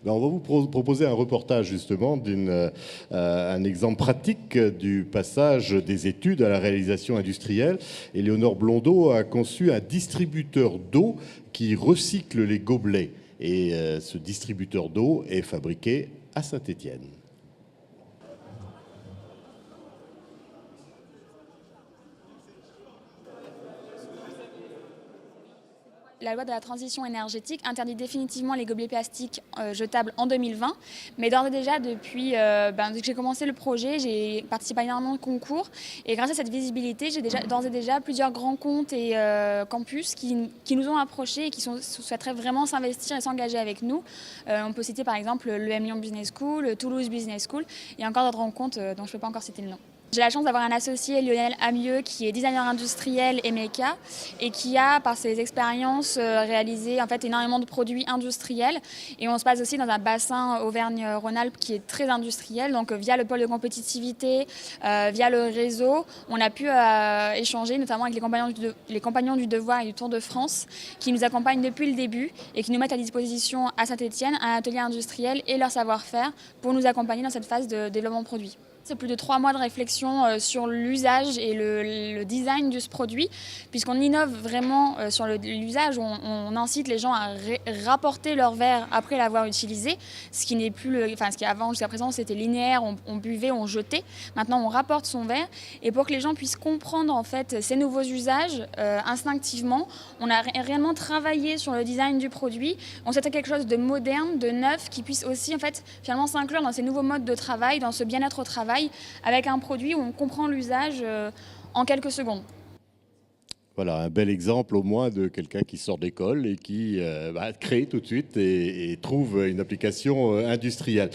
Ben, on va vous proposer un reportage justement un exemple pratique du passage des études à la réalisation industrielle. Éléonore Blondeau a conçu un distributeur d'eau qui recycle les gobelets. Et ce distributeur d'eau est fabriqué à Saint-Étienne. La loi de la transition énergétique interdit définitivement les gobelets plastiques jetables en 2020. Mais d'ores et déjà, depuis que j'ai commencé le projet, j'ai participé à énormément de concours. Et grâce à cette visibilité, j'ai d'ores et déjà plusieurs grands comptes et campus qui nous ont approchés et qui souhaiteraient vraiment s'investir et s'engager avec nous. On peut citer par exemple l'EM Lyon Business School, le Toulouse Business School et encore d'autres rencontres dont je ne peux pas encore citer le nom. J'ai la chance d'avoir un associé, Lionel Amieux, qui est designer industriel et méca et qui a, par ses expériences, réalisé en fait énormément de produits industriels. Et on se passe aussi dans un bassin Auvergne-Rhône-Alpes qui est très industriel. Donc via le pôle de compétitivité, via le réseau, on a pu échanger notamment avec les compagnons du Devoir et du Tour de France qui nous accompagnent depuis le début et qui nous mettent à disposition à Saint-Étienne un atelier industriel et leur savoir-faire pour nous accompagner dans cette phase de développement de produits. C'est plus de 3 mois de réflexion sur l'usage et le design de ce produit, puisqu'on innove vraiment sur l'usage. On incite les gens à rapporter leur verre après l'avoir utilisé, ce qui n'est plus ce qui avant jusqu'à présent c'était linéaire, on buvait, on jetait. Maintenant on rapporte son verre, et pour que les gens puissent comprendre en fait ces nouveaux usages instinctivement, on a réellement travaillé sur le design du produit. On souhaitait quelque chose de moderne, de neuf, qui puisse aussi en fait finalement s'inclure dans ces nouveaux modes de travail, dans ce bien-être au travail, avec un produit où on comprend l'usage en quelques secondes. Voilà, un bel exemple au moins de quelqu'un qui sort d'école et qui crée tout de suite et trouve une application industrielle.